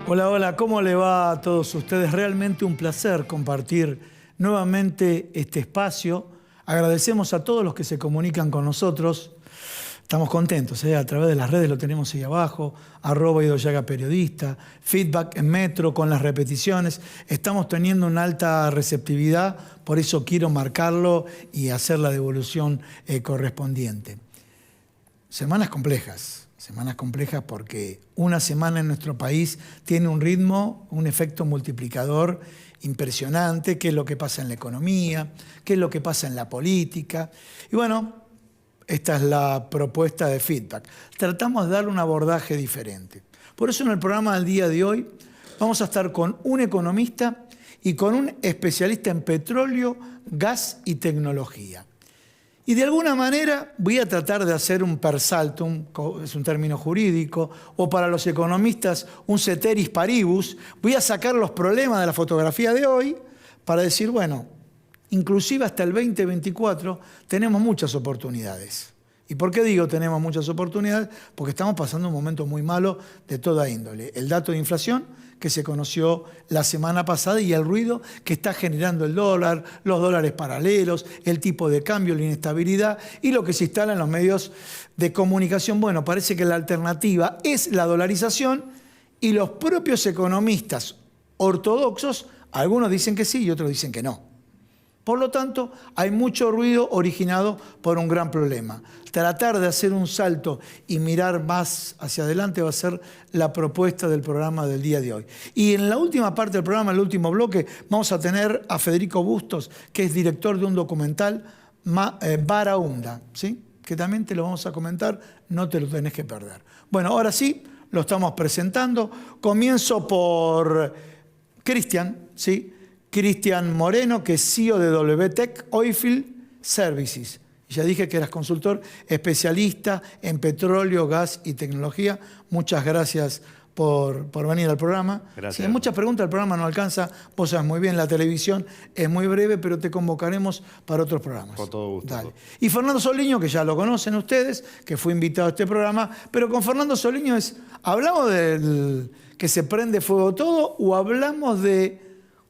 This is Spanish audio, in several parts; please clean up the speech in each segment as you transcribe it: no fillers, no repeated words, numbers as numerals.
Hola, hola, ¿cómo le va a todos ustedes? Realmente un placer compartir nuevamente este espacio. Agradecemos a todos los que se comunican con nosotros. Estamos contentos, a través de las redes lo tenemos ahí abajo, @IdoYaga_periodista, feedback en Metro con las repeticiones. Estamos teniendo una alta receptividad, por eso quiero marcarlo y hacer la devolución correspondiente. Semanas complejas porque una semana en nuestro país tiene un ritmo, un efecto multiplicador impresionante, qué es lo que pasa en la economía, qué es lo que pasa en la política. Y bueno, esta es la propuesta de feedback. Tratamos de darle un abordaje diferente. Por eso en el programa del día de hoy vamos a estar con un economista y con un especialista en petróleo, gas y tecnología. Y de alguna manera voy a tratar de hacer un per saltum, es un término jurídico, o para los economistas un ceteris paribus. Voy a sacar los problemas de la fotografía de hoy para decir, bueno, inclusive hasta el 2024 tenemos muchas oportunidades. ¿Y por qué digo tenemos muchas oportunidades? Porque estamos pasando un momento muy malo de toda índole. El dato de inflación que se conoció la semana pasada y el ruido que está generando el dólar, los dólares paralelos, el tipo de cambio, la inestabilidad y lo que se instala en los medios de comunicación. Bueno, parece que la alternativa es la dolarización y los propios economistas ortodoxos, algunos dicen que sí y otros dicen que no. Por lo tanto, hay mucho ruido originado por un gran problema. Tratar de hacer un salto y mirar más hacia adelante va a ser la propuesta del programa del día de hoy. Y en la última parte del programa, en el último bloque, vamos a tener a Federico Bustos, que es director de un documental, Barahunda, ¿sí? Que también te lo vamos a comentar, no te lo tenés que perder. Bueno, ahora sí, lo estamos presentando. Comienzo por Cristian, ¿sí? Cristian Moreno, que es CEO de WTech Oilfield Services. Ya dije que eras consultor especialista en petróleo, gas y tecnología. Muchas gracias por venir al programa. Gracias. Si hay muchas preguntas, el programa no alcanza. Vos sabés muy bien, la televisión es muy breve, pero te convocaremos para otros programas. Con todo gusto. Dale. Y Fernando Soliño, que ya lo conocen ustedes, que fue invitado a este programa, pero con Fernando Soliño ¿hablamos del que se prende fuego todo o hablamos de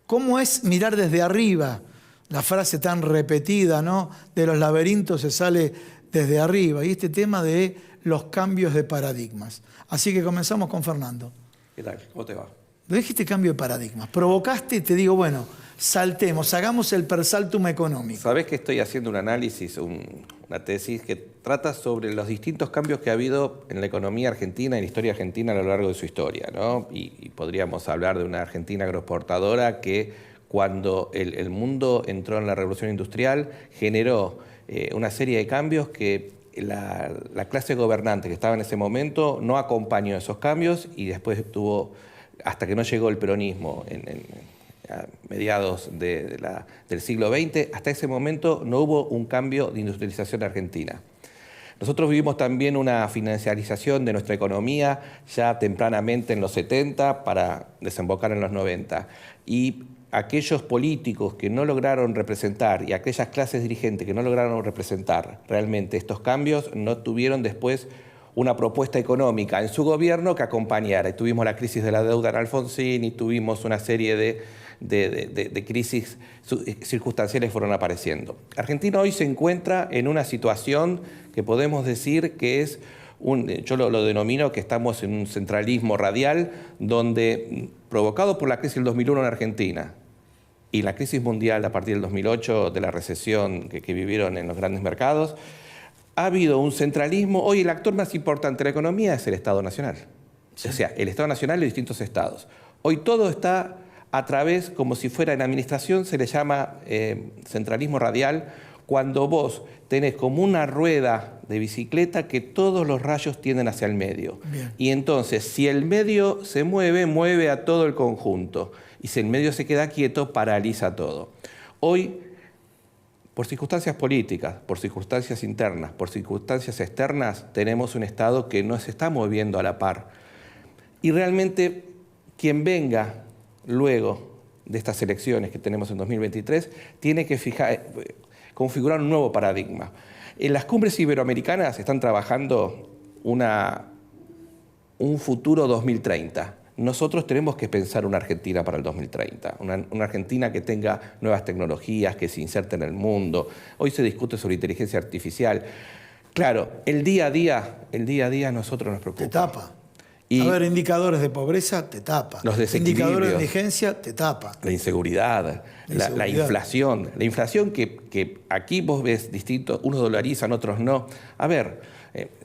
cómo es mirar desde arriba? La frase tan repetida, ¿no? De los laberintos se sale desde arriba. Y este tema de los cambios de paradigmas. Así que comenzamos con Fernando. ¿Qué tal? ¿Cómo te va? Dijiste cambio de paradigmas. Provocaste y te digo, bueno, saltemos, hagamos el per saltum económico. Sabés que estoy haciendo un análisis, una tesis que trata sobre los distintos cambios que ha habido en la economía argentina, en la historia argentina a lo largo de su historia, ¿no? Y podríamos hablar de una Argentina agroexportadora que cuando el mundo entró en la revolución industrial generó una serie de cambios que la clase gobernante que estaba en ese momento no acompañó esos cambios y después tuvo, hasta que no llegó el peronismo a mediados del siglo XX, hasta ese momento no hubo un cambio de industrialización argentina. Nosotros vivimos también una financiarización de nuestra economía ya tempranamente en los 70 para desembocar en los 90. Y aquellos políticos que no lograron representar y aquellas clases dirigentes que no lograron representar realmente estos cambios no tuvieron después una propuesta económica en su gobierno que acompañara. Y tuvimos la crisis de la deuda en Alfonsín y tuvimos una serie de crisis circunstanciales que fueron apareciendo. Argentina hoy se encuentra en una situación que podemos decir que es yo lo denomino que estamos en un centralismo radial donde, provocado por la crisis del 2001 en Argentina y la crisis mundial a partir del 2008 de la recesión que vivieron en los grandes mercados, ha habido un centralismo. Hoy el actor más importante de la economía es el Estado Nacional. Sí. O sea, el Estado Nacional y los distintos estados. Hoy todo está a través, como si fuera en administración, se le llama centralismo radial, cuando vos tenés como una rueda de bicicleta que todos los rayos tienden hacia el medio. Bien. Y entonces, si el medio se mueve, mueve a todo el conjunto. Y si el medio se queda quieto, paraliza todo. Hoy, por circunstancias políticas, por circunstancias internas, por circunstancias externas, tenemos un Estado que no se está moviendo a la par. Y realmente, quien venga luego de estas elecciones que tenemos en 2023 tiene que configurar un nuevo paradigma. En las cumbres iberoamericanas están trabajando un futuro 2030. Nosotros tenemos que pensar una Argentina para el 2030, una Argentina que tenga nuevas tecnologías, que se inserte en el mundo. Hoy se discute sobre inteligencia artificial. Claro, el día a día a nosotros nos preocupa. Te tapa. A ver, indicadores de pobreza, te tapa. Los desequilibrios. Indicadores de indigencia, te tapa. La inseguridad, la inflación. La inflación que aquí vos ves distinto, unos dolarizan, otros no. A ver,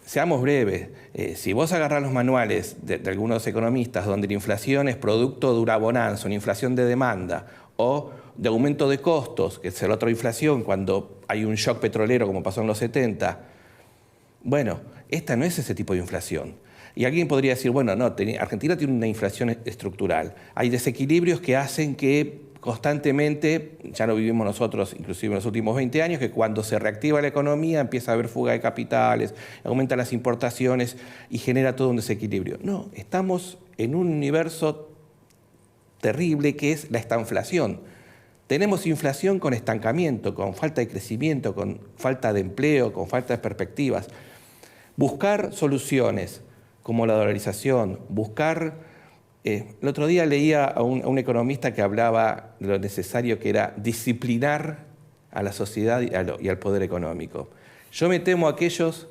seamos breves. Si vos agarrás los manuales de algunos economistas donde la inflación es producto de una bonanza, una inflación de demanda o de aumento de costos, que es la otra inflación cuando hay un shock petrolero como pasó en los 70, bueno, esta no es ese tipo de inflación. Y alguien podría decir, bueno, no, Argentina tiene una inflación estructural. Hay desequilibrios que hacen que constantemente, ya lo vivimos nosotros inclusive en los últimos 20 años, que cuando se reactiva la economía empieza a haber fuga de capitales, aumentan las importaciones y genera todo un desequilibrio. No, estamos en un universo terrible que es la estanflación. Tenemos inflación con estancamiento, con falta de crecimiento, con falta de empleo, con falta de perspectivas. Buscar soluciones como la dolarización, el otro día leía a un economista que hablaba de lo necesario que era disciplinar a la sociedad y al poder económico. Yo me temo a aquellos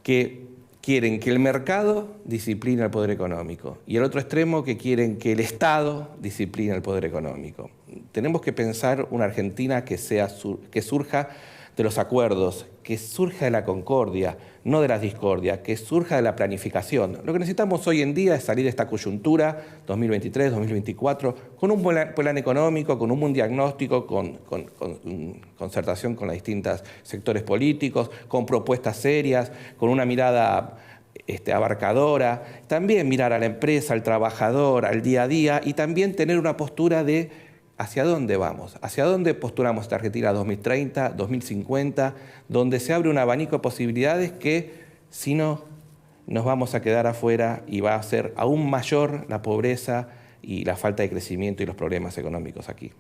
que quieren que el mercado discipline al poder económico y el otro extremo que quieren que el Estado discipline al poder económico. Tenemos que pensar una Argentina que surja de los acuerdos, que surja de la concordia, no de la discordia, que surja de la planificación. Lo que necesitamos hoy en día es salir de esta coyuntura 2023-2024 con un plan económico, con un buen diagnóstico, con concertación con los distintos sectores políticos, con propuestas serias, con una mirada abarcadora. También mirar a la empresa, al trabajador, al día a día y también tener una postura de ¿hacia dónde vamos? ¿Hacia dónde postulamos esta Argentina 2030, 2050? Donde se abre un abanico de posibilidades que, si no, nos vamos a quedar afuera y va a ser aún mayor la pobreza y la falta de crecimiento y los problemas económicos aquí.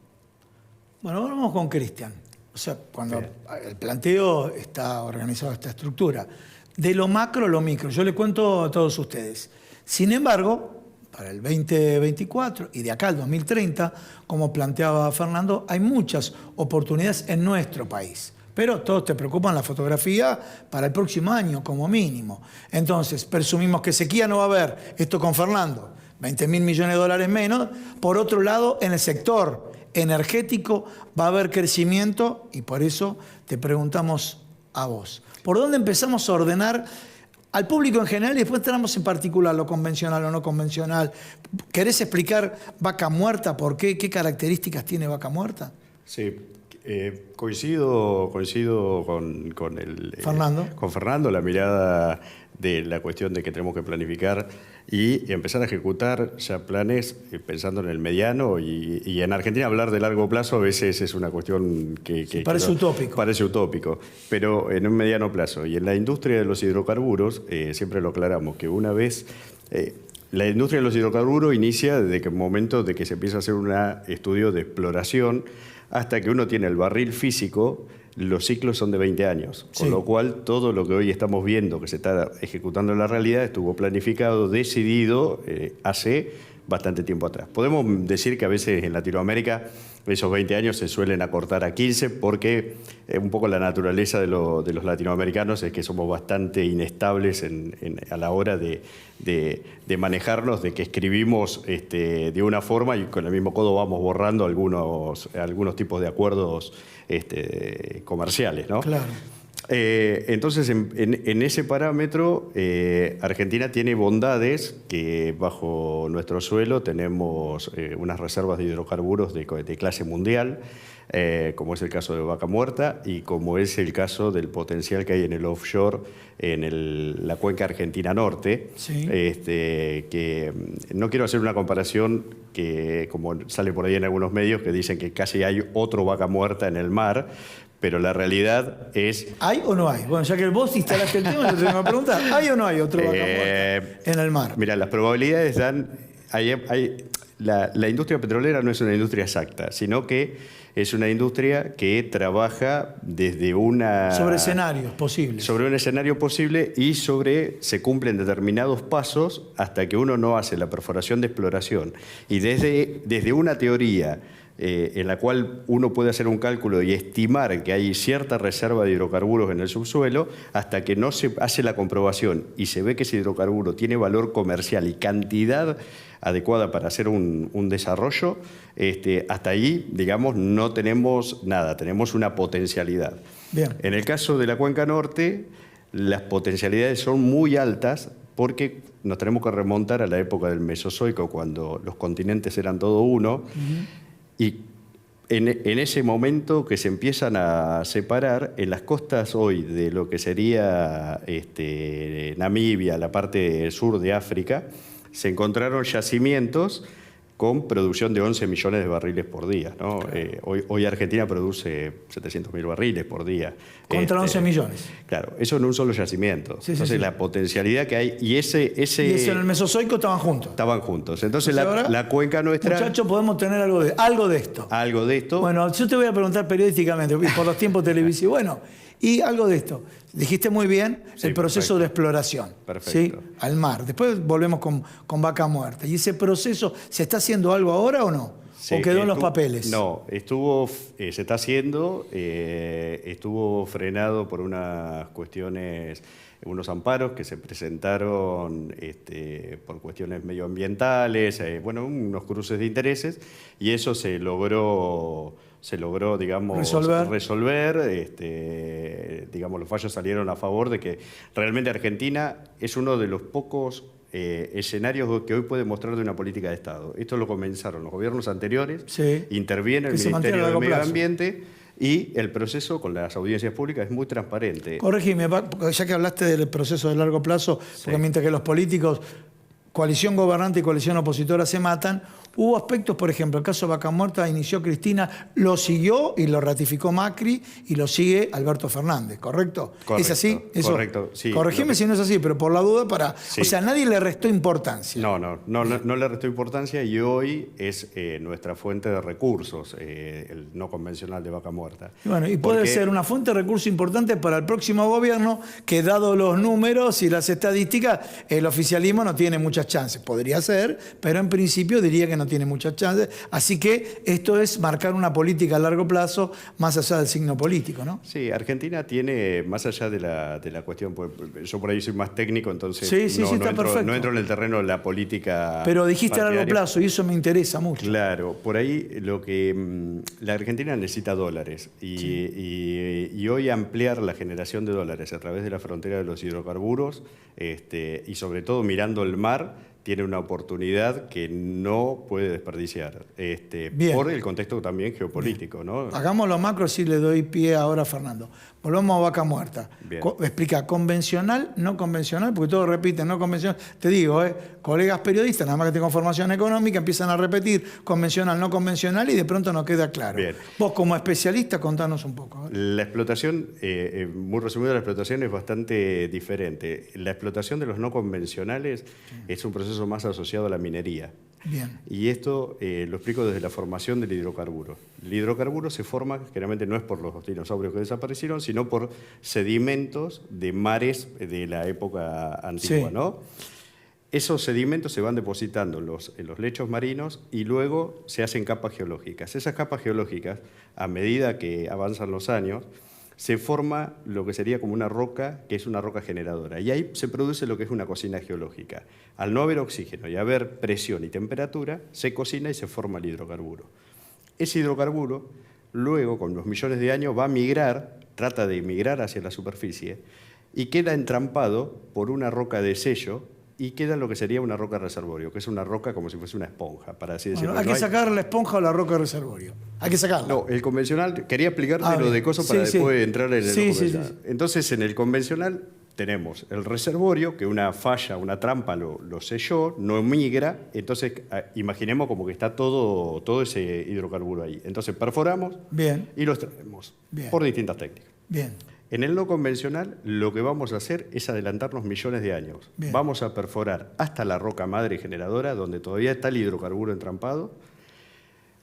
Bueno, vamos con Cristian. O sea, cuando el planteo está organizado, esta estructura, de lo macro a lo micro, yo le cuento a todos ustedes. Sin embargo, para el 2024 y de acá al 2030, como planteaba Fernando, hay muchas oportunidades en nuestro país. Pero todos te preocupan la fotografía para el próximo año, como mínimo. Entonces, presumimos que sequía no va a haber, esto con Fernando, 20.000 millones de dólares menos. Por otro lado, en el sector energético va a haber crecimiento y por eso te preguntamos a vos. ¿Por dónde empezamos a ordenar al público en general y después entramos en particular lo convencional o no convencional? ¿Querés explicar Vaca Muerta? ¿Por qué? ¿Qué características tiene Vaca Muerta? Sí, coincido con Fernando, la mirada de la cuestión de que tenemos que planificar y empezar a ejecutar ya planes pensando en el mediano y en Argentina hablar de largo plazo a veces es una cuestión que parece utópico. Parece utópico, pero en un mediano plazo. Y en la industria de los hidrocarburos, siempre lo aclaramos, que una vez... la industria de los hidrocarburos inicia desde el momento de que se empieza a hacer un estudio de exploración hasta que uno tiene el barril físico. Los ciclos son de 20 años, con Sí. lo cual todo lo que hoy estamos viendo que se está ejecutando en la realidad estuvo planificado, decidido hace bastante tiempo atrás. Podemos decir que a veces en Latinoamérica esos 20 años se suelen acortar a 15 porque un poco la naturaleza de los latinoamericanos es que somos bastante inestables a la hora de manejarnos, de que escribimos de una forma y con el mismo codo vamos borrando algunos tipos de acuerdos comerciales, ¿no? Claro. Entonces, en ese parámetro, Argentina tiene bondades que bajo nuestro suelo tenemos unas reservas de hidrocarburos de clase mundial, como es el caso de Vaca Muerta y como es el caso del potencial que hay en el offshore, en la cuenca argentina norte, Sí. Que no quiero hacer una comparación que, como sale por ahí en algunos medios, que dicen que casi hay otro Vaca Muerta en el mar, pero la realidad es... ¿Hay o no hay? Bueno, ya que vos instalaste el tema, yo te tengo que preguntar, ¿hay o no hay otro Vaca Muerta en el mar? Mira, las probabilidades dan... la industria petrolera no es una industria exacta, sino que es una industria que trabaja desde una... Sobre escenarios posibles. Sobre un escenario posible y se cumplen determinados pasos hasta que uno no hace la perforación de exploración. Y desde una teoría en la cual uno puede hacer un cálculo y estimar que hay cierta reserva de hidrocarburos en el subsuelo, hasta que no se hace la comprobación y se ve que ese hidrocarburo tiene valor comercial y cantidad adecuada para hacer un desarrollo, hasta ahí, digamos, no tenemos nada, tenemos una potencialidad. Bien. En el caso de la Cuenca Norte, las potencialidades son muy altas porque nos tenemos que remontar a la época del Mesozoico, cuando los continentes eran todo uno, y en ese momento que se empiezan a separar, en las costas hoy de lo que sería Namibia, la parte sur de África, se encontraron yacimientos con producción de 11 millones de barriles por día, ¿no? Claro. Hoy Argentina produce 700.000 barriles por día. Contra 11 millones. Claro, eso en un solo yacimiento. Sí, Entonces sí. la potencialidad que hay... Y eso Y eso en el Mesozoico estaban juntos. Estaban juntos. Entonces ahora, la cuenca nuestra... Muchachos, podemos tener algo de esto. Algo de esto. Bueno, yo te voy a preguntar periodísticamente, por los tiempos televisivos. Bueno, y algo de esto. Dijiste muy bien el proceso de exploración. Perfecto. ¿Sí? Al mar. Después volvemos con Vaca Muerta. ¿Y ese proceso, se está haciendo algo ahora o no? Sí, ¿O quedó en los papeles? No, se está haciendo, estuvo frenado por unas cuestiones, unos amparos que se presentaron por cuestiones medioambientales, unos cruces de intereses, y eso se logró, digamos, resolver. Digamos, los fallos salieron a favor de que realmente Argentina es uno de los pocos escenarios que hoy puede mostrar de una política de Estado. Esto lo comenzaron los gobiernos anteriores, sí, interviene el Ministerio de Medio Ambiente y el proceso con las audiencias públicas es muy transparente. Corregime, ya que hablaste del proceso de largo plazo, porque mientras que los políticos, coalición gobernante y coalición opositora se matan, hubo aspectos, por ejemplo, el caso de Vaca Muerta inició Cristina, lo siguió y lo ratificó Macri y lo sigue Alberto Fernández, ¿correcto? ¿Es así? Eso, correcto, sí. Corregime si no es así, pero por la duda Sí. O sea, nadie le restó importancia. No le restó importancia y hoy es nuestra fuente de recursos, el no convencional de Vaca Muerta. Bueno, y puede ser una fuente de recursos importante para el próximo gobierno que, dado los números y las estadísticas, el oficialismo no tiene muchas chances. Podría ser, pero en principio diría que no tiene muchas chances. Así que esto es marcar una política a largo plazo más allá del signo político, ¿no? Sí, Argentina tiene, más allá de la cuestión, pues, yo por ahí soy más técnico, entonces no entro en el terreno de la política. Pero dijiste partidaria. a largo plazo y eso me interesa mucho. Claro, por ahí la Argentina necesita dólares y hoy ampliar la generación de dólares a través de la frontera de los hidrocarburos y sobre todo mirando el mar, tiene una oportunidad que no puede desperdiciar, por el contexto también geopolítico, ¿no? Hagámoslo macro, si le doy pie ahora a Fernando. Volvamos a Vaca Muerta. Explica, ¿convencional, no convencional? Porque todos repiten, no convencional. Te digo, colegas periodistas, nada más que tengo formación económica, empiezan a repetir convencional, no convencional y de pronto no queda claro. Bien. Vos como especialista, contanos un poco. La explotación, muy resumido, la explotación es bastante diferente. La explotación de los no convencionales es un proceso más asociado a la minería. Bien. Y esto lo explico desde la formación del hidrocarburo. El hidrocarburo se forma, generalmente no es por los dinosaurios que desaparecieron, sino por sedimentos de mares de la época antigua, ¿no? Esos sedimentos se van depositando en los lechos marinos y luego se hacen capas geológicas. Esas capas geológicas, a medida que avanzan los años, se forma lo que sería como una roca, que es una roca generadora. Y ahí se produce lo que es una cocina geológica. Al no haber oxígeno y haber presión y temperatura, se cocina y se forma el hidrocarburo. Ese hidrocarburo, luego, con los millones de años, va a migrar, trata de migrar hacia la superficie, y queda entrampado por una roca de sello, y queda lo que sería una roca reservorio, que es una roca como si fuese una esponja, para así decirlo. Bueno, hay que sacar la esponja o la roca reservorio. Hay que sacarla. No, el convencional, quería explicarte lo de cosas para después entrar en el convencional. Sí. Entonces, en el convencional tenemos el reservorio, que una falla, una trampa lo selló, no migra, entonces imaginemos como que está todo ese hidrocarburo ahí. Entonces perforamos y lo extraemos por distintas técnicas. Bien. En el no convencional, lo que vamos a hacer es adelantarnos millones de años. Bien. Vamos a perforar hasta la roca madre generadora, donde todavía está el hidrocarburo entrampado.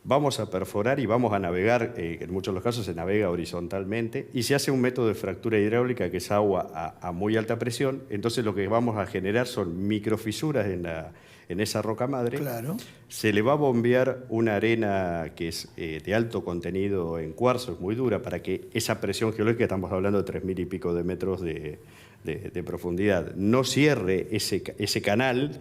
Vamos a perforar y vamos a navegar, en muchos de los casos se navega horizontalmente, y se hace un método de fractura hidráulica, que es agua a muy alta presión. Entonces lo que vamos a generar son microfisuras en esa roca madre. Claro. Se le va a bombear una arena que es de alto contenido en cuarzo, es muy dura, para que esa presión geológica, estamos hablando de 3.000 y pico de metros de profundidad, no cierre ese canal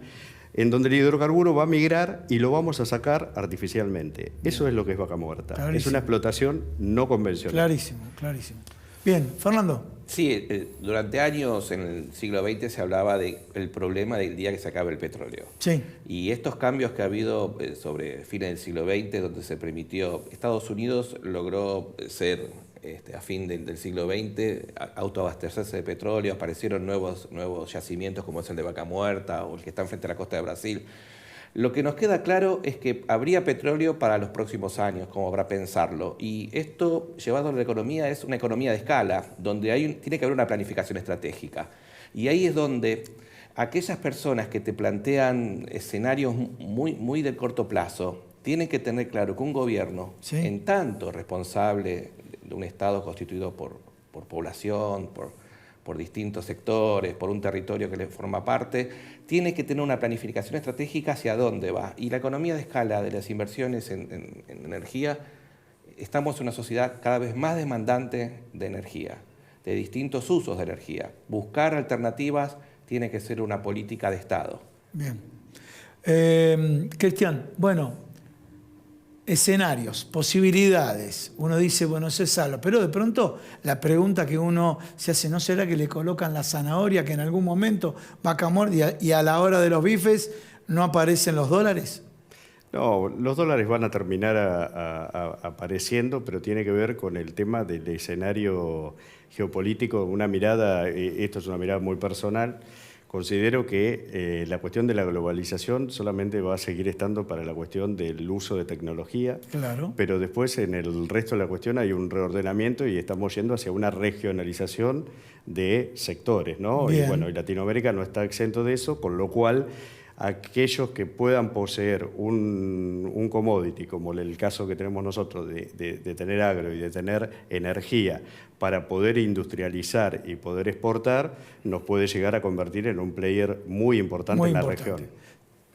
en donde el hidrocarburo va a migrar y lo vamos a sacar artificialmente. Eso es lo que es Vaca Muerta. Clarísimo. Es una explotación no convencional. Clarísimo, clarísimo. Bien, Fernando. Sí, durante años en el siglo XX se hablaba del problema del día que se acabe el petróleo. Sí. Y estos cambios que ha habido sobre fines del siglo XX, donde se permitió, Estados Unidos logró ser, a fin del siglo XX, autoabastecerse de petróleo, aparecieron nuevos yacimientos como es el de Vaca Muerta o el que está enfrente de la costa de Brasil. Lo que nos queda claro es que habría petróleo para los próximos años, como habrá pensarlo. Y esto, llevado a la economía, es una economía de escala, donde tiene que haber una planificación estratégica. Y ahí es donde aquellas personas que te plantean escenarios muy de corto plazo, tienen que tener claro que un gobierno, sí, en tanto responsable de un Estado constituido por población, por distintos sectores, por un territorio que le forma parte, tiene que tener una planificación estratégica hacia dónde va. Y la economía de escala de las inversiones en energía, estamos en una sociedad cada vez más demandante de energía, de distintos usos de energía. Buscar alternativas tiene que ser una política de Estado. Bien. Cristian, bueno, escenarios, posibilidades. Uno dice, bueno, eso es algo, pero de pronto la pregunta que uno se hace, ¿no será que le colocan la zanahoria que en algún momento Vaca Muerta y a la hora de los bifes no aparecen los dólares? No, los dólares van a terminar apareciendo, pero tiene que ver con el tema del escenario geopolítico, una mirada, esto es una mirada muy personal. Considero que la cuestión de la globalización solamente va a seguir estando para la cuestión del uso de tecnología, claro, pero después en el resto de la cuestión hay un reordenamiento y estamos yendo hacia una regionalización de sectores, ¿no? Bien. Y bueno, y Latinoamérica no está exento de eso, con lo cual aquellos que puedan poseer un commodity, como el caso que tenemos nosotros de tener agro y de tener energía para poder industrializar y poder exportar, nos puede llegar a convertir en un player muy importante en la región.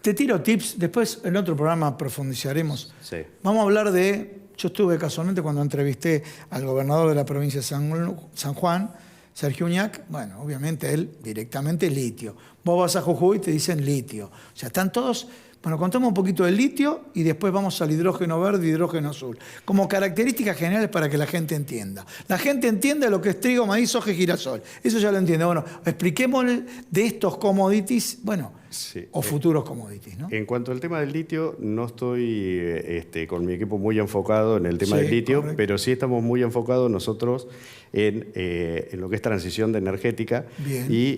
Te tiro tips, después en otro programa profundizaremos. Sí. Vamos a hablar yo estuve casualmente cuando entrevisté al gobernador de la provincia de San Juan, Sergio Uñac, bueno, obviamente él directamente litio. Vos vas a Jujuy y te dicen litio. O sea, están todos... Bueno, contamos un poquito del litio y después vamos al hidrógeno verde y hidrógeno azul. Como características generales para que la gente entienda. La gente entiende lo que es trigo, maíz, soja y girasol. Eso ya lo entiende. Bueno, expliquémosle de estos commodities, bueno, sí, o futuros commodities, ¿no? En cuanto al tema del litio, no estoy con mi equipo muy enfocado en el tema del litio, correcto, pero sí estamos muy enfocados nosotros en lo que es transición energética. Bien. Y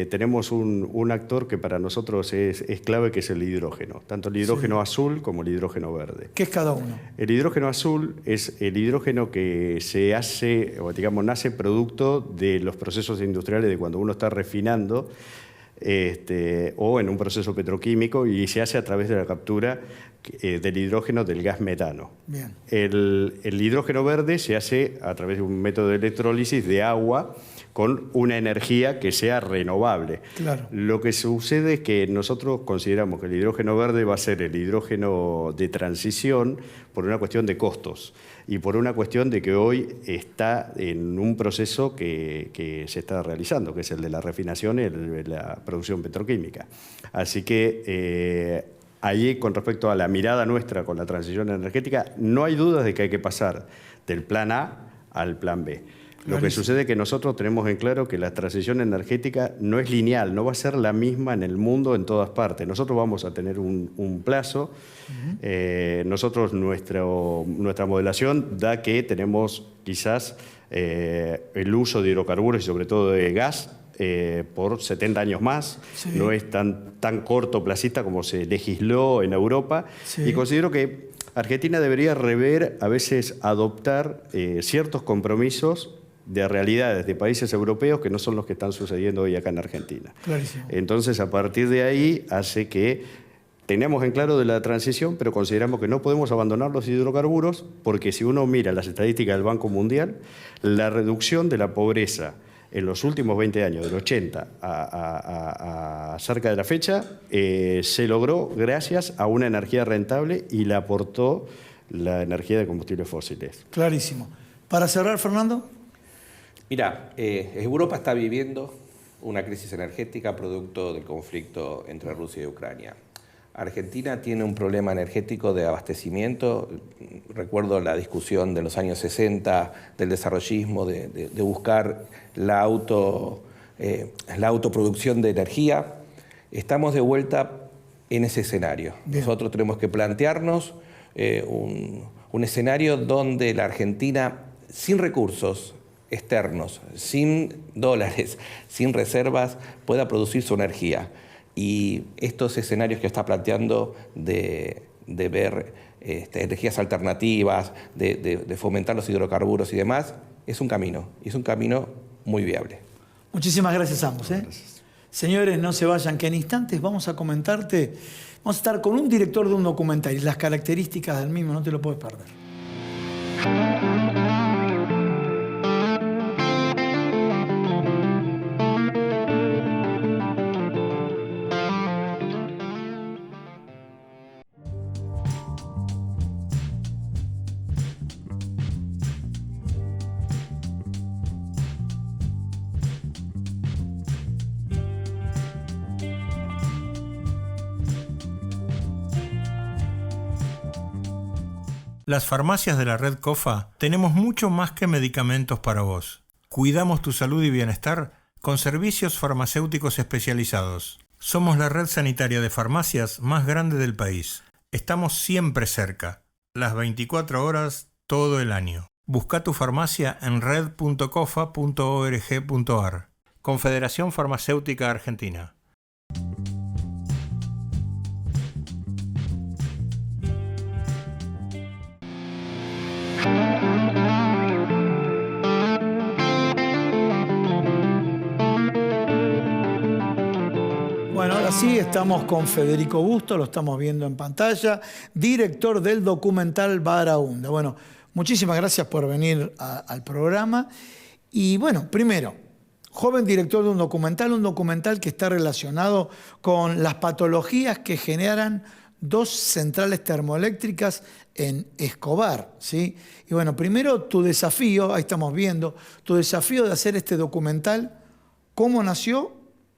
tenemos un actor que para nosotros es clave, que es el hidrógeno. Tanto el hidrógeno azul como el hidrógeno verde. ¿Qué es cada uno? El hidrógeno azul es el hidrógeno que se hace, o digamos, nace producto de los procesos industriales de cuando uno está refinando o en un proceso petroquímico, y se hace a través de la captura del hidrógeno del gas metano. Bien. El hidrógeno verde se hace a través de un método de electrólisis de agua con una energía que sea renovable. Claro. Lo que sucede es que nosotros consideramos que el hidrógeno verde va a ser el hidrógeno de transición por una cuestión de costos y por una cuestión de que hoy está en un proceso que se está realizando, que es el de la refinación y la producción petroquímica. Así que allí, con respecto a la mirada nuestra con la transición energética, no hay dudas de que hay que pasar del plan A al plan B. Lo que sucede es que nosotros tenemos en claro que la transición energética no es lineal, no va a ser la misma en el mundo en todas partes. Nosotros vamos a tener un plazo. Nosotros, nuestra modelación da que tenemos quizás el uso de hidrocarburos y sobre todo de gas por 70 años más. Sí. No es tan cortoplacista como se legisló en Europa. Sí. Y considero que Argentina debería rever, a veces adoptar ciertos compromisos de realidades de países europeos que no son los que están sucediendo hoy acá en Argentina. Clarísimo. Entonces, a partir de ahí, hace que tenemos en claro de la transición, pero consideramos que no podemos abandonar los hidrocarburos, porque si uno mira las estadísticas del Banco Mundial, la reducción de la pobreza en los últimos 20 años, del 80 a cerca de la fecha, se logró gracias a una energía rentable y la aportó la energía de combustibles fósiles. Clarísimo. Para cerrar, Fernando. Mira, Europa está viviendo una crisis energética producto del conflicto entre Rusia y Ucrania. Argentina tiene un problema energético de abastecimiento. Recuerdo la discusión de los años 60 del desarrollismo, de buscar la autoproducción de energía. Estamos de vuelta en ese escenario. Bien. Nosotros tenemos que plantearnos un escenario donde la Argentina, sin recursos externos, sin dólares, sin reservas, pueda producir su energía. Y estos escenarios que está planteando de ver energías alternativas, de fomentar los hidrocarburos y demás, es un camino muy viable. Muchísimas gracias a ambos. Gracias. Señores, no se vayan, que en instantes vamos a estar con un director de un documental y las características del mismo, no te lo puedes perder. Las farmacias de la red COFA tenemos mucho más que medicamentos para vos. Cuidamos tu salud y bienestar con servicios farmacéuticos especializados. Somos la red sanitaria de farmacias más grande del país. Estamos siempre cerca, las 24 horas, todo el año. Busca tu farmacia en red.cofa.org.ar. Confederación Farmacéutica Argentina. Bueno, ahora sí, estamos con Federico Busto, lo estamos viendo en pantalla, director del documental Barahunda. Bueno, muchísimas gracias por venir al programa. Y bueno, primero, joven director de un documental que está relacionado con las patologías que generan 2 centrales termoeléctricas en Escobar, ¿sí? Y bueno, primero tu desafío, ahí estamos viendo, tu desafío de hacer este documental, ¿cómo nació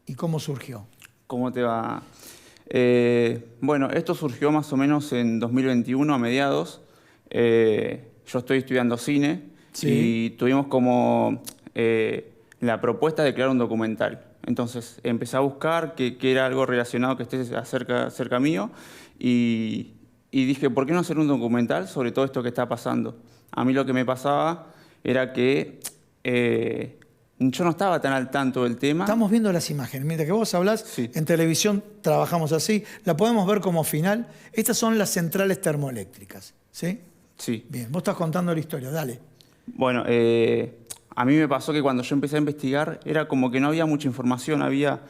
y cómo surgió? ¿Cómo te va? Bueno, esto surgió más o menos en 2021, a mediados. Yo estoy estudiando cine, sí, y tuvimos como la propuesta de crear un documental. Entonces empecé a buscar que era algo relacionado que esté cerca mío y dije, ¿por qué no hacer un documental sobre todo esto que está pasando? A mí lo que me pasaba era que yo no estaba tan al tanto del tema. Estamos viendo las imágenes. Mientras que vos hablás, sí, en televisión trabajamos así. La podemos ver como final. Estas son las centrales termoeléctricas, ¿sí? Sí. Bien, vos estás contando la historia, dale. Bueno, a mí me pasó que cuando yo empecé a investigar era como que no había mucha información. Había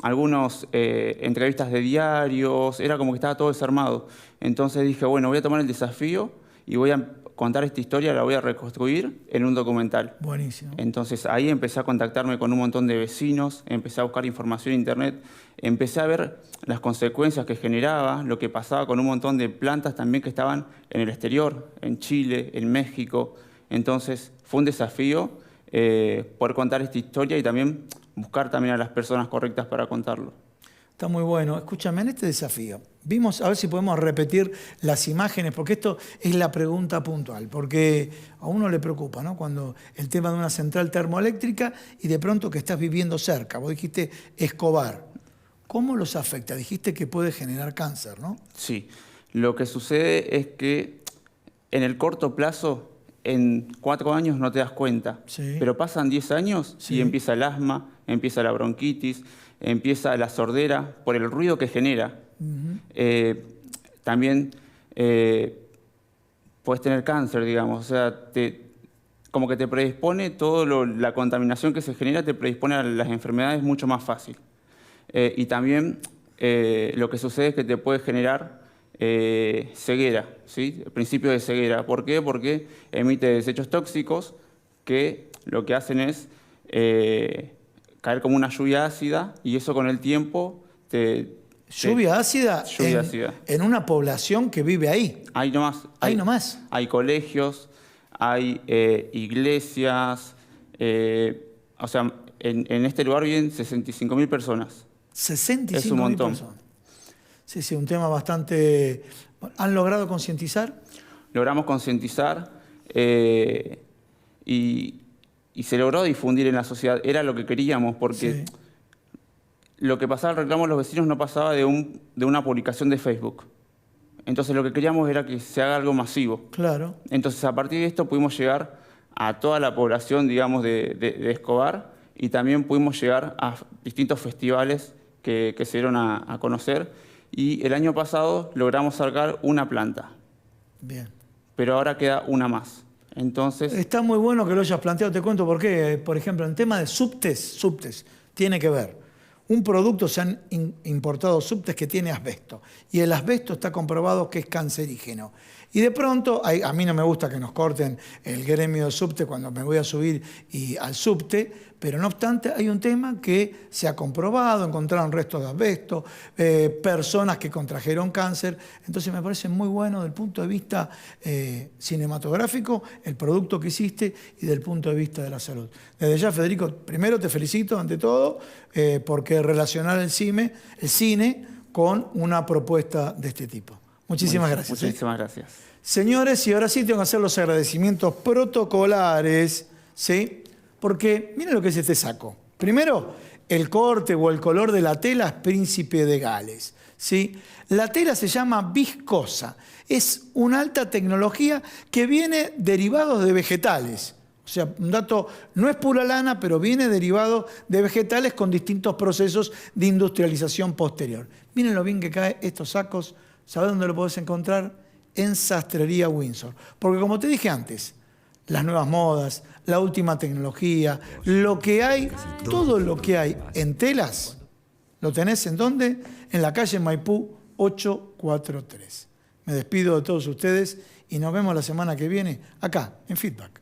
algunas entrevistas de diarios, era como que estaba todo desarmado. Entonces dije, bueno, voy a tomar el desafío y voy a contar esta historia, la voy a reconstruir en un documental. Buenísimo. Entonces ahí empecé a contactarme con un montón de vecinos, empecé a buscar información en internet, empecé a ver las consecuencias que generaba, lo que pasaba con un montón de plantas también que estaban en el exterior, en Chile, en México. Entonces fue un desafío poder contar esta historia y también buscar también a las personas correctas para contarlo. Está muy bueno. Escúchame, en este desafío, vimos, a ver si podemos repetir las imágenes, porque esto es la pregunta puntual, porque a uno le preocupa, ¿no? Cuando el tema de una central termoeléctrica y de pronto que estás viviendo cerca, vos dijiste Escobar, ¿cómo los afecta? Dijiste que puede generar cáncer, ¿no? Sí, lo que sucede es que en el corto plazo, en 4 años no te das cuenta, sí, pero pasan 10 años, sí, y empieza el asma, empieza la bronquitis, empieza la sordera por el ruido que genera. También puedes tener cáncer, digamos, o sea, como que te predispone, la contaminación que se genera te predispone a las enfermedades mucho más fácil. Y también lo que sucede es que te puede generar ceguera, ¿sí? El principio de ceguera. ¿Por qué? Porque emite desechos tóxicos que lo que hacen es caer como una lluvia ácida, y eso con el tiempo ¿Lluvia ácida? Lluvia ácida. En una población que vive ahí. Ahí nomás. Ahí nomás. Hay colegios, hay iglesias, o sea, en este lugar viven 65.000 personas. 65.000 Es un montón. personas. Sí, un tema bastante... ¿Han logrado concientizar? Logramos concientizar y se logró difundir en la sociedad. Era lo que queríamos, porque lo que pasaba al reclamo de los vecinos no pasaba de una publicación de Facebook. Entonces lo que queríamos era que se haga algo masivo. Claro. Entonces a partir de esto pudimos llegar a toda la población, digamos, de Escobar, y también pudimos llegar a distintos festivales que se dieron a conocer. Y el año pasado logramos sacar una planta. Bien. Pero ahora queda una más. Entonces... Está muy bueno que lo hayas planteado, te cuento por qué. Por ejemplo, en tema de subtes, tiene que ver. Un producto, se han importado subtes que tiene asbesto, y el asbesto está comprobado que es cancerígeno. Y de pronto, a mí no me gusta que nos corten el gremio de subte cuando me voy a subir al subte, pero no obstante hay un tema que se ha comprobado, encontraron restos de asbesto, personas que contrajeron cáncer. Entonces me parece muy bueno desde el punto de vista cinematográfico el producto que hiciste y del punto de vista de la salud. Desde ya, Federico, primero te felicito ante todo porque relacionar el cine con una propuesta de este tipo. Muchísimas gracias. Muchísimas gracias. Señores, y ahora sí tengo que hacer los agradecimientos protocolares, ¿sí? Porque miren lo que es este saco. Primero, el corte o el color de la tela es Príncipe de Gales, ¿sí? La tela se llama viscosa. Es una alta tecnología que viene derivado de vegetales. O sea, un dato, no es pura lana, pero viene derivado de vegetales con distintos procesos de industrialización posterior. Miren lo bien que caen estos sacos. ¿Sabes dónde lo podés encontrar? En Sastrería Windsor. Porque como te dije antes, las nuevas modas, la última tecnología, lo que hay, todo lo que hay en telas, ¿lo tenés en dónde? En la calle Maipú 843. Me despido de todos ustedes y nos vemos la semana que viene acá, en Feedback.